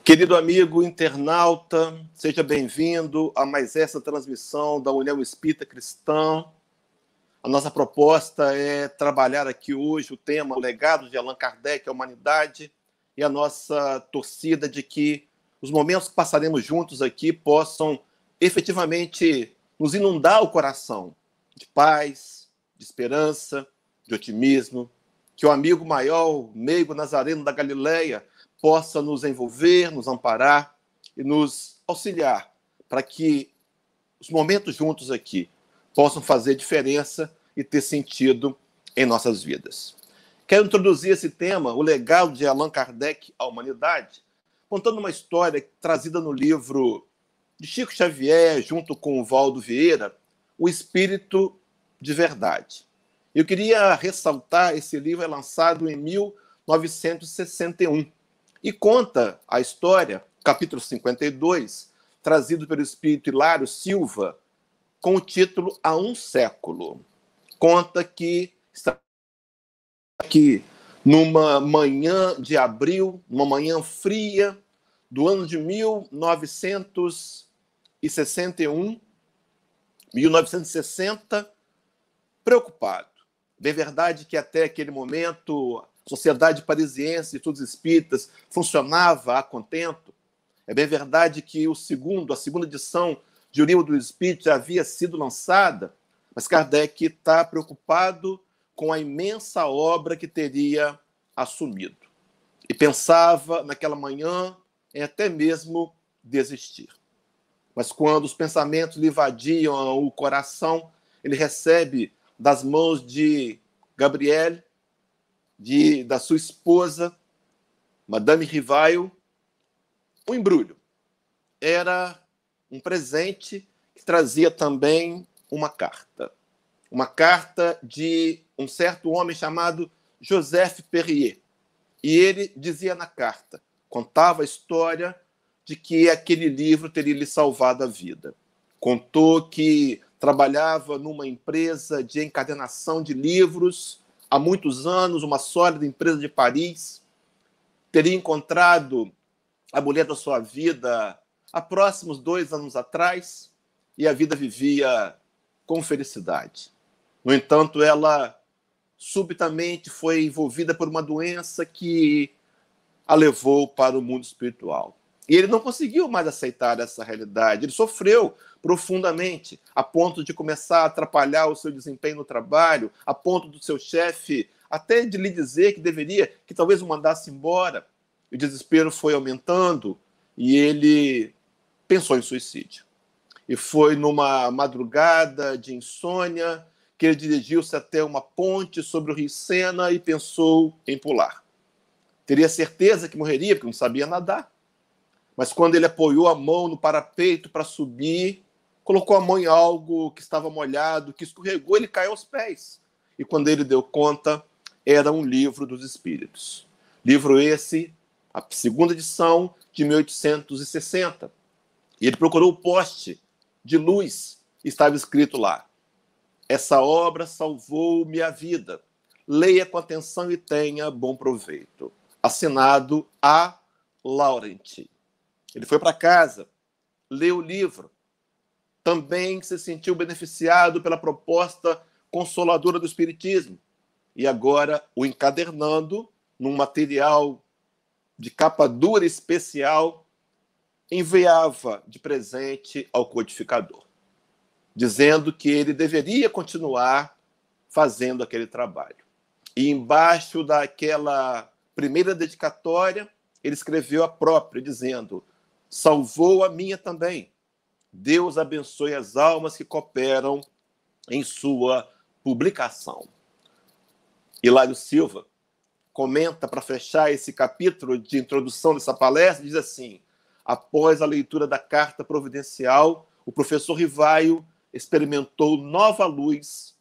Querido amigo internauta, seja bem-vindo a mais essa transmissão da União Espírita Cristã. A nossa proposta é trabalhar aqui hoje o tema o legado de Allan Kardec à humanidade e a nossa torcida de que os momentos que passaremos juntos aqui possam efetivamente nos inundar o coração de paz, de esperança, de otimismo, que o amigo maior, meigo Nazareno da Galileia, possa nos envolver, nos amparar e nos auxiliar para que os momentos juntos aqui possam fazer diferença e ter sentido em nossas vidas. Quero introduzir esse tema, o legado de Allan Kardec à humanidade, contando uma história trazida no livro de Chico Xavier, junto com o Valdo Vieira, O Espírito de Verdade. Eu queria ressaltar, esse livro é lançado em 1961 e conta a história, capítulo 52, trazido pelo espírito Hilário Silva, com o título Há um Século. Conta que está aqui numa manhã de abril, numa manhã fria do ano de 1960, preocupado. É verdade que até aquele momento a Sociedade Parisiense de Estudos Espíritas funcionava a contento. É bem verdade que a segunda edição de O Livro dos Espíritos já havia sido lançada, mas Kardec está preocupado com a imensa obra que teria assumido. E pensava, naquela manhã, em até mesmo desistir. Mas quando os pensamentos lhe invadiam o coração, ele recebe das mãos de Gabrielle, da sua esposa, Madame Rivail, um embrulho. Era um presente que trazia também uma carta. Uma carta de um certo homem chamado Joseph Perrier. E ele dizia na carta, contava a história de que aquele livro teria lhe salvado a vida. Contou que trabalhava numa empresa de encadernação de livros há muitos anos, uma sólida empresa de Paris. Teria encontrado a mulher da sua vida há próximos 2 anos atrás e a vida vivia com felicidade. No entanto, ela subitamente foi envolvida por uma doença que a levou para o mundo espiritual. E ele não conseguiu mais aceitar essa realidade. Ele sofreu profundamente, a ponto de começar a atrapalhar o seu desempenho no trabalho, a ponto do seu chefe até de lhe dizer que talvez o mandasse embora. O desespero foi aumentando e ele pensou em suicídio. E foi numa madrugada de insônia que ele dirigiu-se até uma ponte sobre o rio Sena e pensou em pular. Teria certeza que morreria, porque não sabia nadar. Mas quando ele apoiou a mão no parapeito para subir, colocou a mão em algo que estava molhado, que escorregou, ele caiu aos pés. E quando ele deu conta, era um livro dos Espíritos. Livro esse, a segunda edição, de 1860. E ele procurou o poste de luz, estava escrito lá: essa obra salvou-me a vida. Leia com atenção e tenha bom proveito. Assinado A. Laurent. Ele foi para casa, leu o livro, também se sentiu beneficiado pela proposta consoladora do Espiritismo e agora o encadernando num material de capa dura especial, enviava de presente ao codificador, dizendo que ele deveria continuar fazendo aquele trabalho. E embaixo daquela primeira dedicatória, ele escreveu a própria, dizendo: salvou a minha também. Deus abençoe as almas que cooperam em sua publicação. Hilário Silva comenta, para fechar esse capítulo de introdução dessa palestra, diz assim: após a leitura da carta providencial, o professor Rivaio experimentou nova luz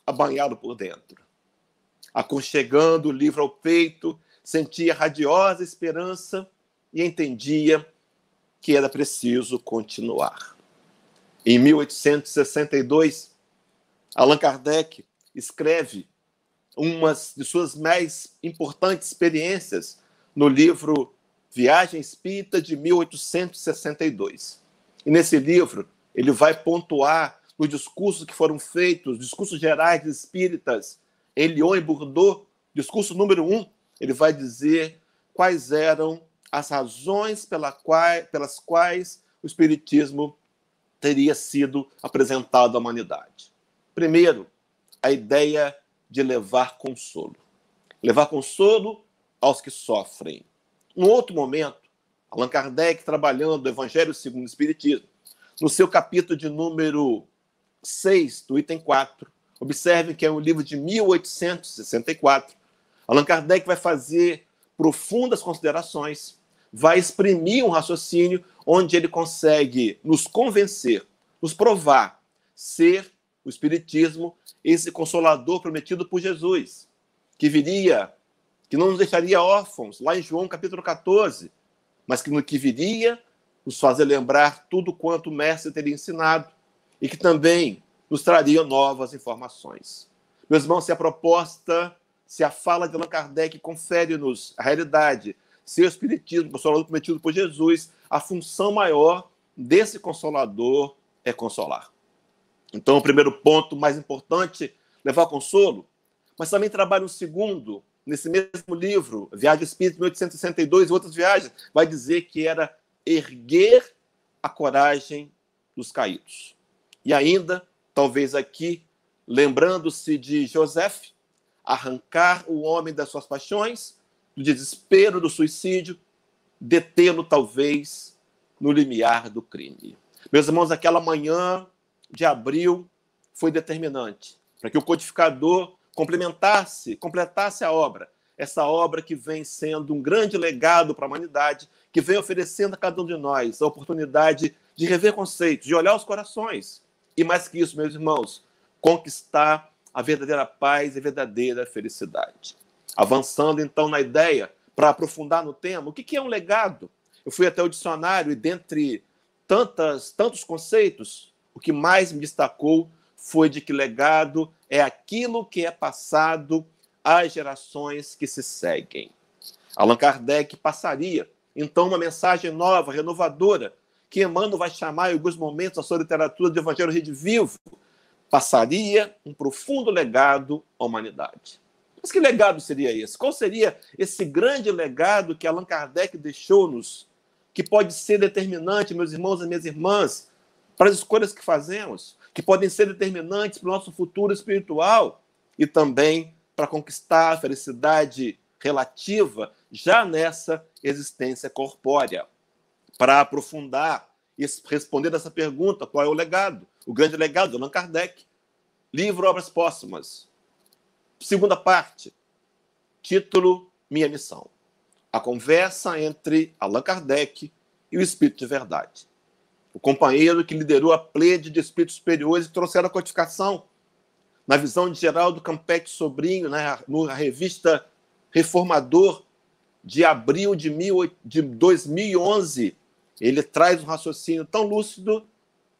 a banhá-lo por dentro. Aconchegando o livro ao peito, sentia radiosa esperança e entendia que era preciso continuar. Em 1862, Allan Kardec escreve uma de suas mais importantes experiências no livro Viagem Espírita de 1862. E nesse livro, ele vai pontuar os discursos que foram feitos, discursos gerais de espíritas, em Lyon e Bordeaux, discurso número 1, ele vai dizer quais eram as razões pelas quais o Espiritismo teria sido apresentado à humanidade. Primeiro, a ideia de levar consolo. Levar consolo aos que sofrem. Num outro momento, Allan Kardec, trabalhando o Evangelho segundo o Espiritismo, no seu capítulo de número 6, do item 4, observem que é um livro de 1864, Allan Kardec vai fazer profundas considerações, vai exprimir um raciocínio onde ele consegue nos convencer, nos provar ser o Espiritismo esse consolador prometido por Jesus, que viria, que não nos deixaria órfãos, lá em João capítulo 14, mas que no que viria nos fazer lembrar tudo quanto o Mestre teria ensinado e que também nos traria novas informações. Meus irmãos, se a proposta, se a fala de Allan Kardec confere-nos a realidade, se o Espiritismo, o Consolador prometido por Jesus, a função maior desse Consolador é consolar. Então, o primeiro ponto mais importante, levar consolo, mas também trabalha um segundo, nesse mesmo livro, Viagem Espírita de 1862 e outras viagens, vai dizer que era erguer a coragem dos caídos. E ainda, talvez aqui, lembrando-se de Joseph, arrancar o homem das suas paixões, do desespero, do suicídio, detê-lo, talvez, no limiar do crime. Meus irmãos, aquela manhã de abril foi determinante para que o codificador completasse a obra, essa obra que vem sendo um grande legado para a humanidade, que vem oferecendo a cada um de nós a oportunidade de rever conceitos, de olhar os corações, e mais que isso, meus irmãos, conquistar a verdadeira paz e a verdadeira felicidade. Avançando, então, na ideia, para aprofundar no tema, o que é um legado? Eu fui até o dicionário e, dentre tantos conceitos, o que mais me destacou foi de que legado é aquilo que é passado às gerações que se seguem. Allan Kardec passaria, então, uma mensagem nova, renovadora, que Emmanuel vai chamar em alguns momentos a sua literatura de Evangelho Redivivo, passaria um profundo legado à humanidade. Mas que legado seria esse? Qual seria esse grande legado que Allan Kardec deixou-nos, que pode ser determinante, meus irmãos e minhas irmãs, para as escolhas que fazemos, que podem ser determinantes para o nosso futuro espiritual e também para conquistar a felicidade relativa já nessa existência corpórea? Para aprofundar e responder essa pergunta, qual é o legado? O grande legado de Allan Kardec. Livro Obras Póstumas. Segunda parte. Título: Minha Missão. A conversa entre Allan Kardec e o Espírito de Verdade. O companheiro que liderou a plede de espíritos superiores e trouxeram a codificação. Na visão de Geraldo Campetti Sobrinho, na revista Reformador, de abril de 2011, ele traz um raciocínio tão lúcido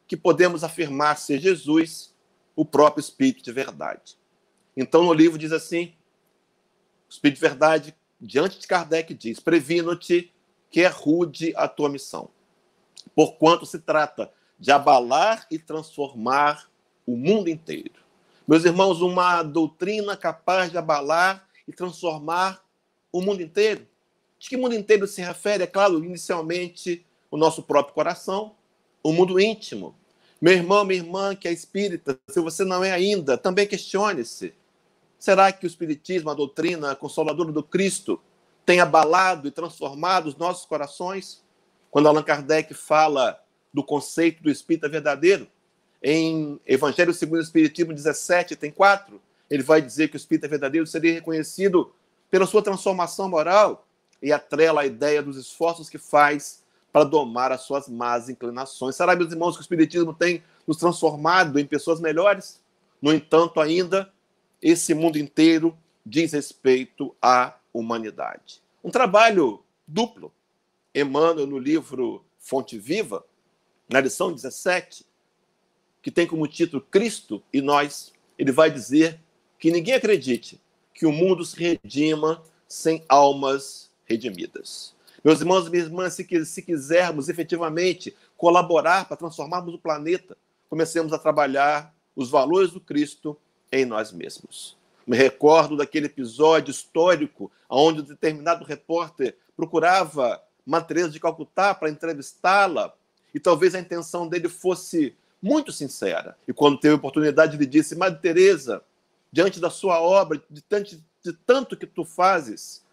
que podemos afirmar ser Jesus, o próprio Espírito de Verdade. Então, no livro diz assim, o Espírito de Verdade, diante de Kardec, diz: previno-te que é rude a tua missão, porquanto se trata de abalar e transformar o mundo inteiro. Meus irmãos, uma doutrina capaz de abalar e transformar o mundo inteiro. De que mundo inteiro se refere? É claro, inicialmente, o nosso próprio coração, o mundo íntimo. Meu irmão, minha irmã, que é espírita, se você não é ainda, também questione-se. Será que o Espiritismo, a doutrina consoladora do Cristo, tem abalado e transformado os nossos corações? Quando Allan Kardec fala do conceito do Espírita verdadeiro, em Evangelho segundo o Espiritismo 17, tem 4, ele vai dizer que o Espírita verdadeiro seria reconhecido pela sua transformação moral e atrela a ideia dos esforços que faz para domar as suas más inclinações. Será, meus irmãos, que o Espiritismo tem nos transformado em pessoas melhores? No entanto, ainda, esse mundo inteiro diz respeito à humanidade. Um trabalho duplo. Emmanuel, no livro Fonte Viva, na lição 17, que tem como título Cristo e Nós, ele vai dizer que ninguém acredite que o mundo se redima sem almas redimidas. Meus irmãos e minhas irmãs, se quisermos efetivamente colaborar para transformarmos o planeta, comecemos a trabalhar os valores do Cristo em nós mesmos. Me recordo daquele episódio histórico onde um determinado repórter procurava Madre Teresa de Calcutá para entrevistá-la, e talvez a intenção dele fosse muito sincera. E quando teve a oportunidade, ele disse: Madre Teresa, diante da sua obra, de tanto que tu fazes,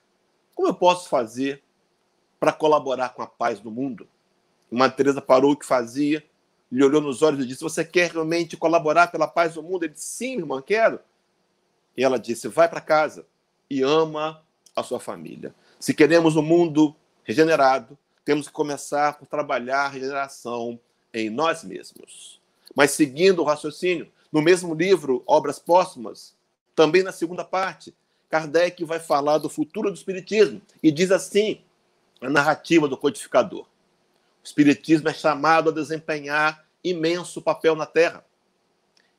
como eu posso fazer para colaborar com a paz do mundo? E Madre Teresa parou o que fazia, lhe olhou nos olhos e disse: você quer realmente colaborar pela paz do mundo? Ele disse: sim, irmã, quero. E ela disse: vai para casa e ama a sua família. Se queremos um mundo regenerado, temos que começar por trabalhar a regeneração em nós mesmos. Mas seguindo o raciocínio, no mesmo livro, Obras Póstumas, também na segunda parte, Kardec vai falar do futuro do Espiritismo e diz assim, a narrativa do codificador: o Espiritismo é chamado a desempenhar imenso papel na Terra.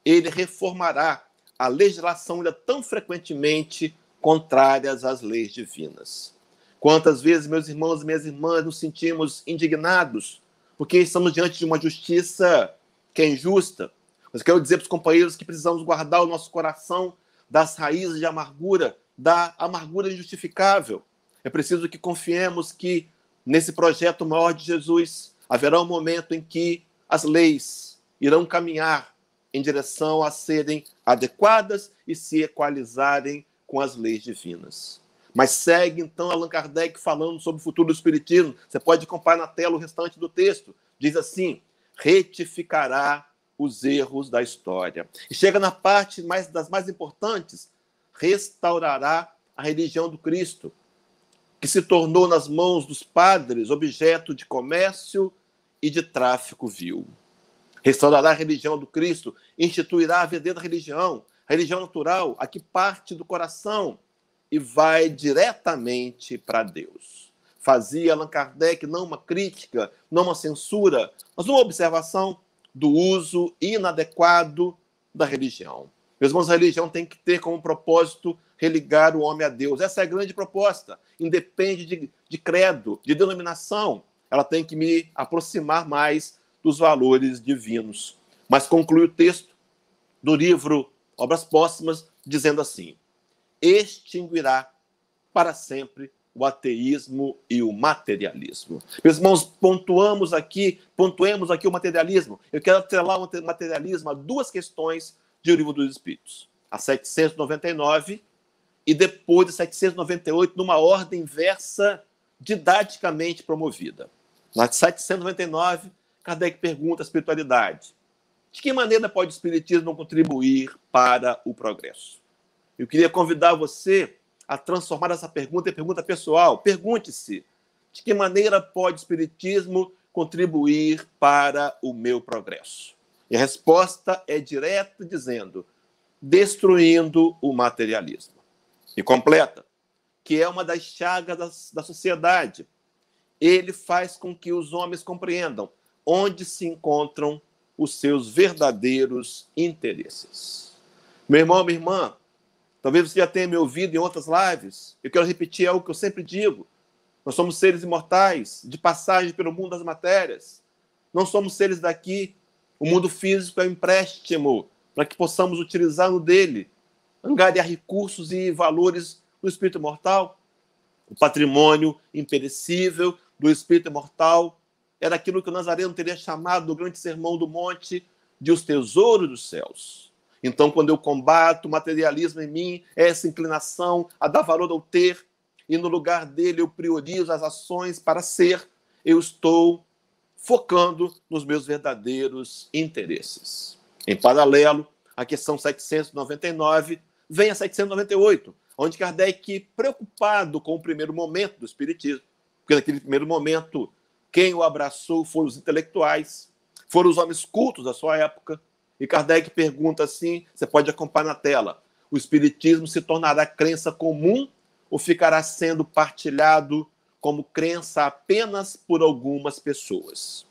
Ele reformará a legislação ainda tão frequentemente contrárias às leis divinas. Quantas vezes, meus irmãos e minhas irmãs, nos sentimos indignados porque estamos diante de uma justiça que é injusta. Mas quero dizer para os companheiros que precisamos guardar o nosso coração das raízes de amargura, da amargura injustificável. É preciso que confiemos que nesse projeto maior de Jesus haverá um momento em que as leis irão caminhar em direção a serem adequadas e se equalizarem com as leis divinas. Mas segue, então, Allan Kardec falando sobre o futuro do Espiritismo. Você pode acompanhar na tela o restante do texto. Diz assim: retificará os erros da história. E chega na parte das mais importantes: restaurará a religião do Cristo, que se tornou nas mãos dos padres objeto de comércio e de tráfico vil. Restaurará a religião do Cristo, instituirá a verdadeira religião, a religião natural, a que parte do coração e vai diretamente para Deus. Fazia Allan Kardec não uma crítica, não uma censura, mas uma observação do uso inadequado da religião. Meus irmãos, a religião tem que ter como propósito religar o homem a Deus. Essa é a grande proposta. Independe de credo, de denominação. Ela tem que me aproximar mais dos valores divinos. Mas conclui o texto do livro Obras Póstumas dizendo assim: extinguirá para sempre o ateísmo e o materialismo. Meus irmãos, pontuemos aqui o materialismo. Eu quero atrelar o materialismo a duas questões de O Livro dos Espíritos. A 799 e depois de 798, numa ordem inversa didaticamente promovida. Na 799, Kardec pergunta à espiritualidade: de que maneira pode o Espiritismo contribuir para o progresso? Eu queria convidar você a transformar essa pergunta em pergunta pessoal. Pergunte-se: de que maneira pode o Espiritismo contribuir para o meu progresso? E a resposta é direta, dizendo: destruindo o materialismo. E completa, que é uma das chagas da sociedade. Ele faz com que os homens compreendam onde se encontram os seus verdadeiros interesses. Meu irmão, minha irmã, talvez você já tenha me ouvido em outras lives. Eu quero repetir algo que eu sempre digo: nós somos seres imortais, de passagem pelo mundo das matérias. Não somos seres daqui. O mundo físico é um empréstimo para que possamos utilizar no dele, angariar recursos e valores do espírito imortal. O patrimônio imperecível do espírito imortal era aquilo que o Nazareno teria chamado no grande sermão do monte de os tesouros dos céus. Então, quando eu combato o materialismo em mim, é essa inclinação a dar valor ao ter, e no lugar dele eu priorizo as ações para ser, eu estou focando nos meus verdadeiros interesses. Em paralelo, a questão 799 vem a 798, onde Kardec, preocupado com o primeiro momento do Espiritismo, porque naquele primeiro momento quem o abraçou foram os intelectuais, foram os homens cultos da sua época, e Kardec pergunta assim, você pode acompanhar na tela: o Espiritismo se tornará crença comum ou ficará sendo partilhado como crença apenas por algumas pessoas?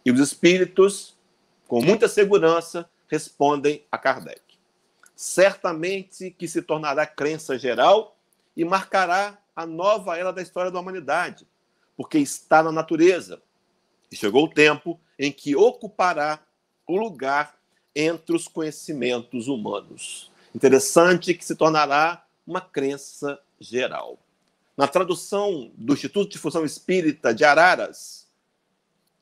E os espíritos, com muita segurança, respondem a Kardec: certamente que se tornará crença geral e marcará a nova era da história da humanidade. porque está na natureza. E chegou o tempo em que ocupará o lugar entre os conhecimentos humanos. Interessante que se tornará uma crença geral. Na tradução do Instituto de Difusão Espírita de Araras,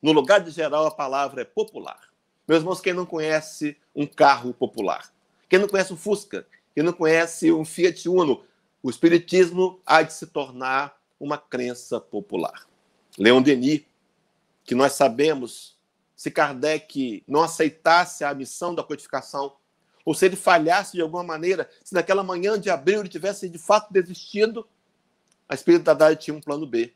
no lugar de geral, a palavra é popular. Meus irmãos, quem não conhece um carro popular? Quem não conhece um Fusca? Quem não conhece um Fiat Uno? O Espiritismo há de se tornar uma crença popular. Leon Denis, que nós sabemos, se Kardec não aceitasse a missão da codificação, ou se ele falhasse de alguma maneira, se naquela manhã de abril ele tivesse de fato desistido, a espiritualidade tinha um plano B,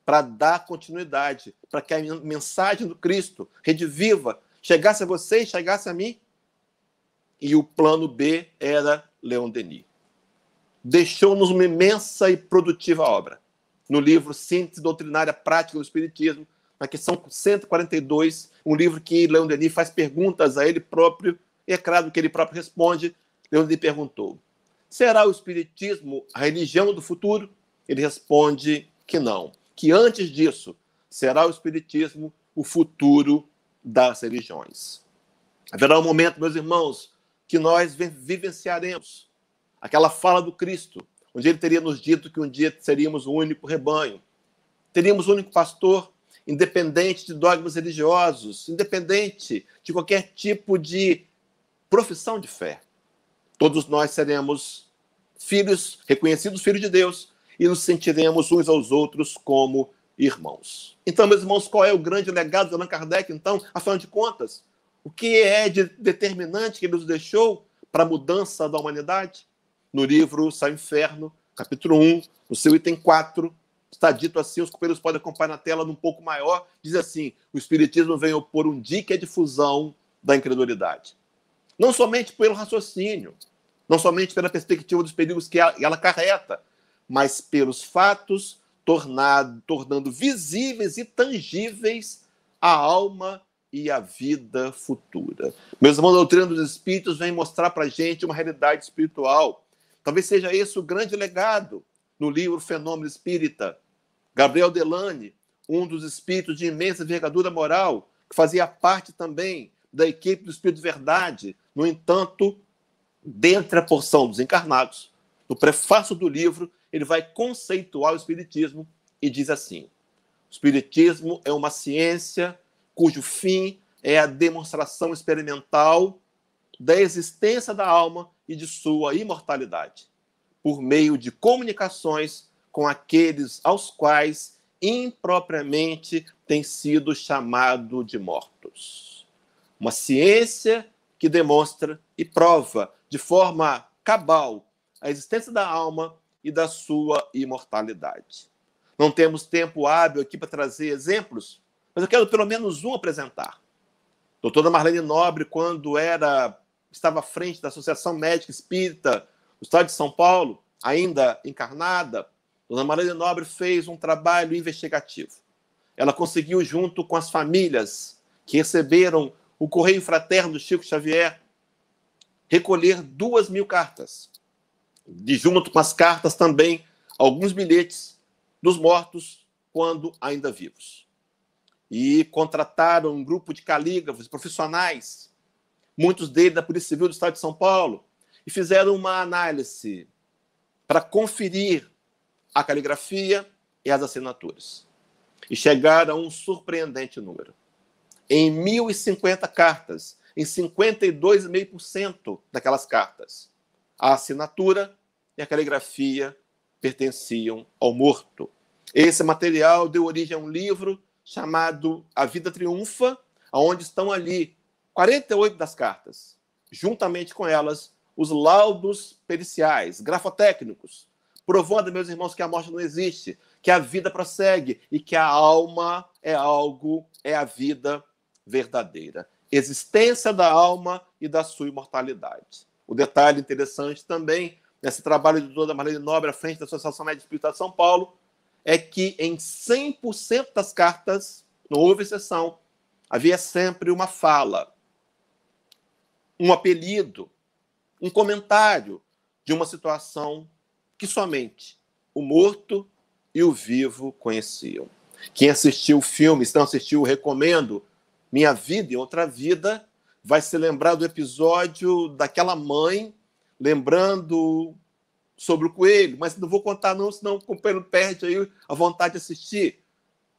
para dar continuidade, para que a mensagem do Cristo, rediviva, chegasse a você e chegasse a mim. E o plano B era Leon Denis. Deixou-nos uma imensa e produtiva obra. No livro Síntese Doutrinária Prática do Espiritismo, na questão 142, um livro que Leon Denis faz perguntas a ele próprio, e é claro que ele próprio responde. Leon Denis perguntou: será o Espiritismo a religião do futuro? Ele responde que não, que antes disso será o Espiritismo o futuro das religiões. Haverá um momento, meus irmãos, que nós vivenciaremos aquela fala do Cristo, onde ele teria nos dito que um dia seríamos o único rebanho, teríamos o único pastor, independente de dogmas religiosos, independente de qualquer tipo de profissão de fé. Todos nós seremos filhos, reconhecidos filhos de Deus, e nos sentiremos uns aos outros como irmãos. Então, meus irmãos, qual é o grande legado de Allan Kardec, então, afinal de contas? O que é de determinante que ele nos deixou para a mudança da humanidade? No livro Céu e Inferno, capítulo 1, no seu item 4, está dito assim, os companheiros podem acompanhar na tela um pouco maior, diz assim: o Espiritismo vem opor um dique à difusão da incredulidade. Não somente pelo raciocínio, não somente pela perspectiva dos perigos que ela acarreta, mas pelos fatos, tornando visíveis e tangíveis a alma e a vida futura. Meus irmãos, a doutrina dos Espíritos vem mostrar para a gente uma realidade espiritual. Talvez seja esse o grande legado no livro Fenômeno Espírita. Gabriel Delane, um dos espíritos de imensa envergadura moral, que fazia parte também da equipe do Espírito de Verdade, no entanto, dentre a porção dos encarnados, no prefácio do livro, ele vai conceituar o Espiritismo e diz assim: o Espiritismo é uma ciência cujo fim é a demonstração experimental da existência da alma e de sua imortalidade, por meio de comunicações com aqueles aos quais impropriamente tem sido chamado de mortos. Uma ciência que demonstra e prova de forma cabal a existência da alma e da sua imortalidade. Não temos tempo hábil aqui para trazer exemplos, mas eu quero pelo menos um apresentar. Doutora Marlene Nobre, quando estava à frente da Associação Médica Espírita do Estado de São Paulo, ainda encarnada, Dona Marlene Nobre fez um trabalho investigativo. Ela conseguiu, junto com as famílias que receberam o Correio Fraterno do Chico Xavier, recolher 2.000 cartas. De junto com as cartas também, alguns bilhetes dos mortos quando ainda vivos. E contrataram um grupo de calígrafos profissionais, muitos deles da Polícia Civil do Estado de São Paulo, e fizeram uma análise para conferir a caligrafia e as assinaturas. E chegaram a um surpreendente número. Em 1.050 cartas, em 52,5% daquelas cartas, a assinatura e a caligrafia pertenciam ao morto. Esse material deu origem a um livro chamado A Vida Triunfa, onde estão ali 48 das cartas, juntamente com elas os laudos periciais, grafotécnicos, provando, meus irmãos, que a morte não existe, que a vida prossegue e que a alma é a vida verdadeira. Existência da alma e da sua imortalidade. O detalhe interessante também, nesse trabalho de Dona Marlene Nobre à frente da Associação Médica Espírita de São Paulo, é que em 100% das cartas, não houve exceção, havia sempre uma fala, um apelido, um comentário de uma situação que somente o morto e o vivo conheciam. Quem assistiu o filme, se não assistiu, recomendo, Minha Vida e Outra Vida, vai se lembrar do episódio daquela mãe lembrando sobre o coelho, mas não vou contar não, senão o companheiro perde aí a vontade de assistir.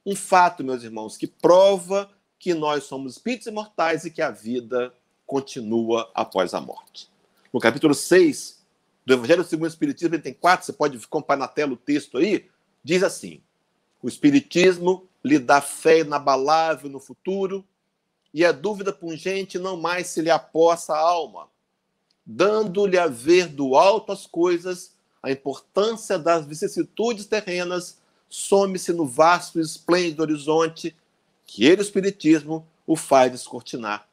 Um fato, meus irmãos, que prova que nós somos espíritos imortais e que a vida continua após a morte. No capítulo 6 do Evangelho segundo o Espiritismo, ele tem 4, você pode acompanhar na tela o texto aí, diz assim: o Espiritismo lhe dá fé inabalável no futuro e a dúvida pungente não mais se lhe apossa a alma, dando-lhe a ver do alto as coisas, a importância das vicissitudes terrenas some-se no vasto e esplêndido horizonte que ele, o Espiritismo, o faz descortinar.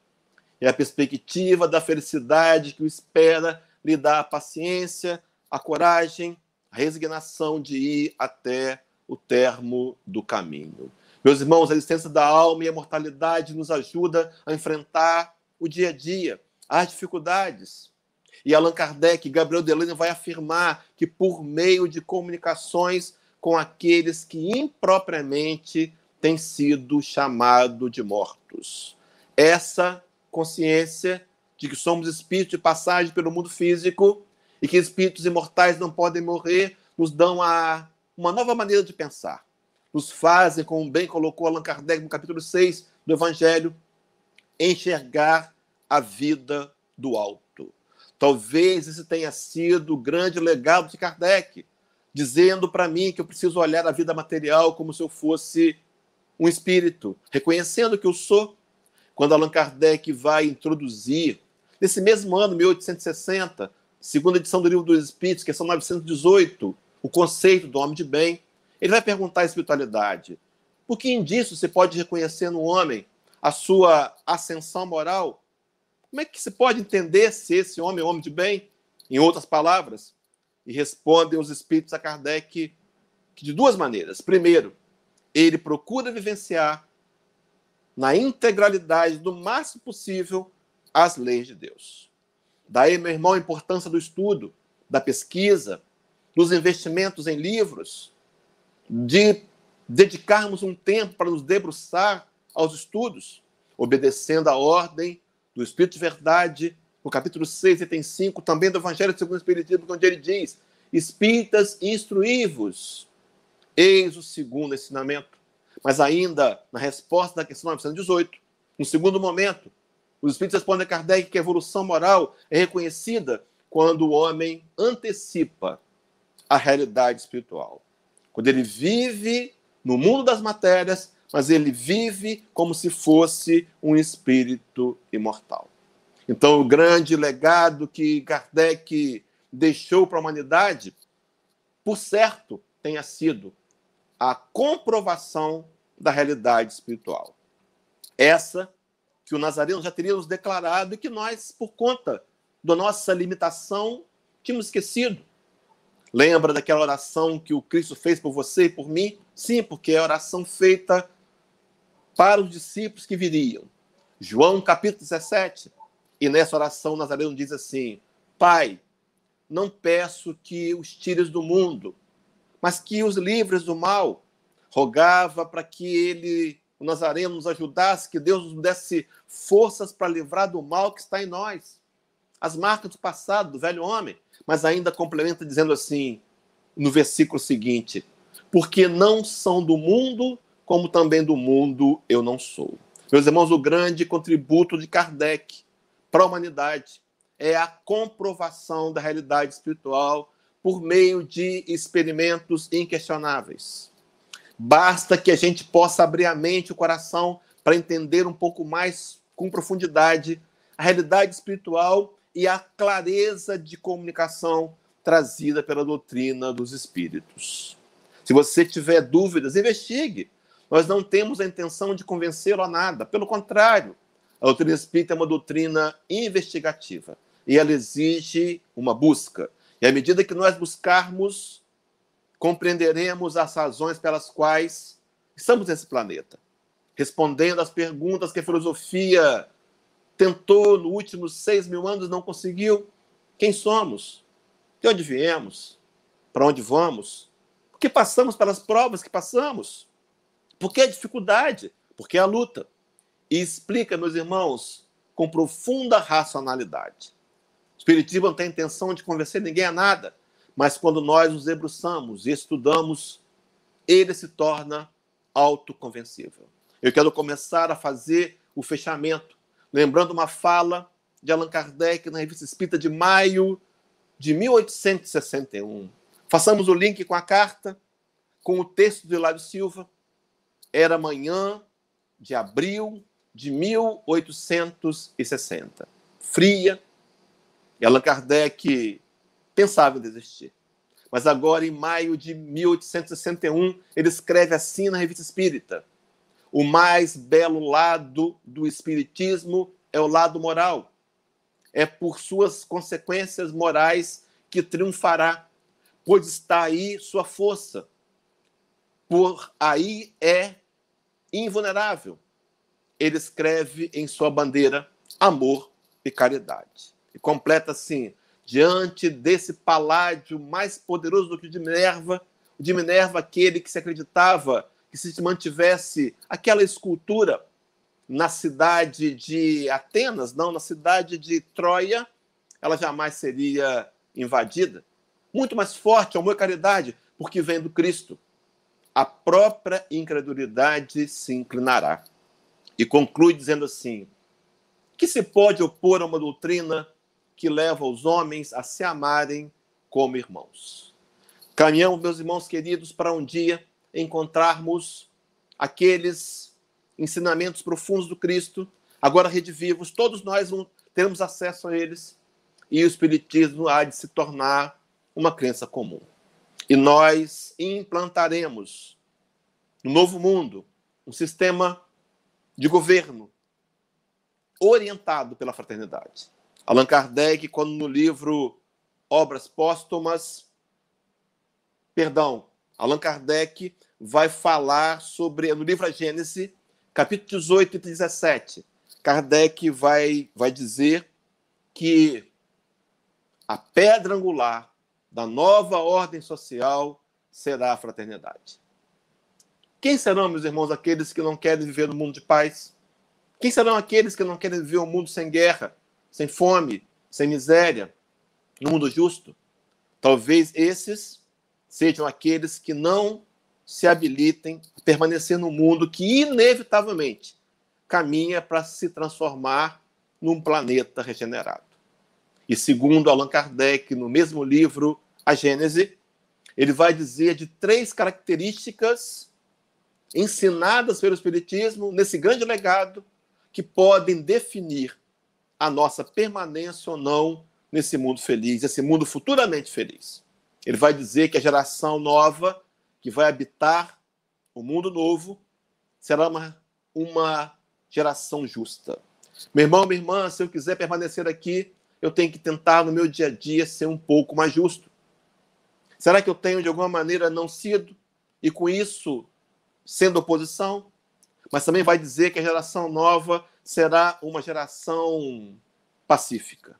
É a perspectiva da felicidade que o espera lhe dá a paciência, a coragem, a resignação de ir até o termo do caminho. Meus irmãos, a existência da alma e a mortalidade nos ajuda a enfrentar o dia a dia, as dificuldades. E Allan Kardec, Gabriel Deleuze vai afirmar que por meio de comunicações com aqueles que impropriamente têm sido chamados de mortos. Essa consciência de que somos espíritos de passagem pelo mundo físico e que espíritos imortais não podem morrer, nos dão uma nova maneira de pensar. Nos fazem, como bem colocou Allan Kardec no capítulo 6 do Evangelho, enxergar a vida do alto. Talvez esse tenha sido o grande legado de Kardec, dizendo para mim que eu preciso olhar a vida material como se eu fosse um espírito, reconhecendo que eu sou. Quando Allan Kardec vai introduzir, nesse mesmo ano, 1860, segunda edição do Livro dos Espíritos, questão 918, o conceito do homem de bem, ele vai perguntar à espiritualidade: por que indício você pode reconhecer no homem a sua ascensão moral? Como é que se pode entender se esse homem é um homem de bem? Em outras palavras, e respondem os espíritos a Kardec que de duas maneiras. Primeiro, ele procura vivenciar na integralidade, do máximo possível, as leis de Deus. Daí, meu irmão, a importância do estudo, da pesquisa, dos investimentos em livros, de dedicarmos um tempo para nos debruçar aos estudos, obedecendo a ordem do Espírito de Verdade, no capítulo 6, item 5, também do Evangelho segundo o Espiritismo, onde ele diz: espíritas, instruí-vos, eis o segundo ensinamento. Mas ainda, na resposta da questão 918, no segundo momento, os espíritos respondem a Kardec que a evolução moral é reconhecida quando o homem antecipa a realidade espiritual. Quando ele vive no mundo das matérias, mas ele vive como se fosse um espírito imortal. Então, o grande legado que Kardec deixou para a humanidade, por certo, tenha sido a comprovação da realidade espiritual. Essa que o Nazareno já teria nos declarado e que nós, por conta da nossa limitação, tínhamos esquecido. Lembra daquela oração que o Cristo fez por você e por mim? Sim, porque é a oração feita para os discípulos que viriam. João, capítulo 17. E nessa oração, o Nazareno diz assim: Pai, não peço que os tires do mundo, mas que os livres do mal. Rogava para que ele, o Nazareno, nos ajudasse, que Deus nos desse forças para livrar do mal que está em nós. As marcas do passado, do velho homem. Mas ainda complementa dizendo assim, no versículo seguinte: porque não são do mundo, como também do mundo eu não sou. Meus irmãos, o grande contributo de Kardec para a humanidade é a comprovação da realidade espiritual por meio de experimentos inquestionáveis. Basta que a gente possa abrir a mente e o coração para entender um pouco mais, com profundidade, a realidade espiritual e a clareza de comunicação trazida pela doutrina dos espíritos. Se você tiver dúvidas, investigue. Nós não temos a intenção de convencê-lo a nada. Pelo contrário, a doutrina espírita é uma doutrina investigativa e ela exige uma busca. E à medida que nós buscarmos, compreenderemos as razões pelas quais estamos nesse planeta, respondendo às perguntas que a filosofia tentou nos últimos 6.000 anos, não conseguiu. Quem somos? De onde viemos? Para onde vamos? Por que passamos pelas provas que passamos? Por que a dificuldade? Porque é a luta. E explica, meus irmãos, com profunda racionalidade. O Espiritismo não tem intenção de convencer ninguém a nada, mas quando nós nos debruçamos e estudamos, ele se torna autoconvencível. Eu quero começar a fazer o fechamento, lembrando uma fala de Allan Kardec na Revista Espírita de maio de 1861. Façamos o link com a carta, com o texto de Hilário Silva. Era manhã de abril de 1860. Fria. E Allan Kardec pensava em desistir. Mas agora, em maio de 1861, ele escreve assim na Revista Espírita: o mais belo lado do espiritismo é o lado moral. É por suas consequências morais que triunfará, pois está aí sua força. Por aí é invulnerável. Ele escreve em sua bandeira amor e caridade. E completa assim: diante desse paládio mais poderoso do que o de Minerva, aquele que se acreditava que se mantivesse aquela escultura na cidade de Atenas, não, na cidade de Troia, ela jamais seria invadida. Muito mais forte, amor e caridade, porque vem do Cristo. A própria incredulidade se inclinará. E conclui dizendo assim: que se pode opor a uma doutrina que leva os homens a se amarem como irmãos? Caminhamos, meus irmãos queridos, para um dia encontrarmos aqueles ensinamentos profundos do Cristo, agora redivivos. Todos nós teremos acesso a eles, e o Espiritismo há de se tornar uma crença comum. E nós implantaremos no novo mundo um sistema de governo orientado pela fraternidade. Allan Kardec, quando no livro Obras Póstumas, Allan Kardec vai falar sobre, no livro A Gênese, capítulo 18 e 17, Kardec vai dizer que a pedra angular da nova ordem social será a fraternidade. Quem serão, meus irmãos, aqueles que não querem viver no mundo de paz? Quem serão aqueles que não querem viver um mundo sem guerra, sem fome, sem miséria, no mundo justo? Talvez esses sejam aqueles que não se habilitem a permanecer no mundo que, inevitavelmente, caminha para se transformar num planeta regenerado. E segundo Allan Kardec, no mesmo livro, A Gênese, ele vai dizer de 3 características ensinadas pelo Espiritismo, nesse grande legado, que podem definir a nossa permanência ou não nesse mundo feliz, esse mundo futuramente feliz. Ele vai dizer que a geração nova que vai habitar o mundo novo será uma geração justa. Meu irmão, minha irmã, se eu quiser permanecer aqui, eu tenho que tentar no meu dia a dia ser um pouco mais justo. Será que eu tenho, de alguma maneira, não sido? E com isso, sendo oposição? Mas também vai dizer que a geração nova será uma geração pacífica.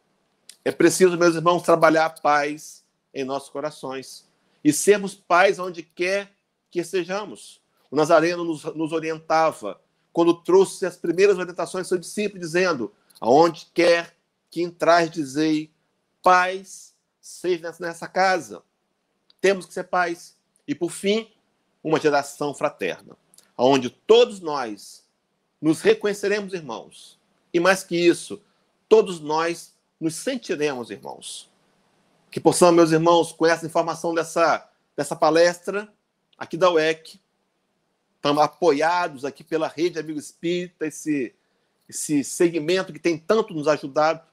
É preciso, meus irmãos, trabalhar a paz em nossos corações e sermos paz onde quer que estejamos. O Nazareno nos orientava quando trouxe as primeiras orientações do seu discípulo, dizendo: aonde quer que entrais, dizei, paz seja nessa casa. Temos que ser paz. E, por fim, uma geração fraterna, onde todos nós nos reconheceremos irmãos. E mais que isso, todos nós nos sentiremos irmãos. Que possamos, meus irmãos, com essa informação dessa palestra aqui da UEC, estamos apoiados aqui pela Rede Amigo Espírita, esse segmento que tem tanto nos ajudado,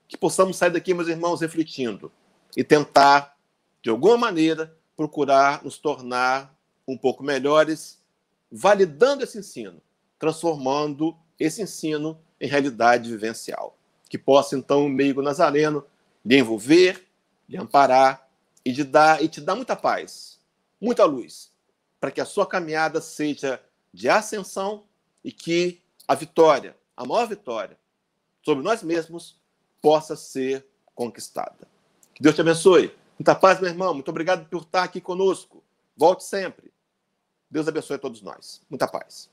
que possamos sair daqui, meus irmãos, refletindo e tentar, de alguma maneira, procurar nos tornar um pouco melhores, validando esse ensino, transformando esse ensino em realidade vivencial. Que possa, então, o meigo nazareno lhe envolver, lhe amparar e te dar muita paz, muita luz, para que a sua caminhada seja de ascensão e que a vitória, a maior vitória sobre nós mesmos, possa ser conquistada. Que Deus te abençoe. Muita paz, meu irmão. Muito obrigado por estar aqui conosco. Volte sempre. Deus abençoe a todos nós. Muita paz.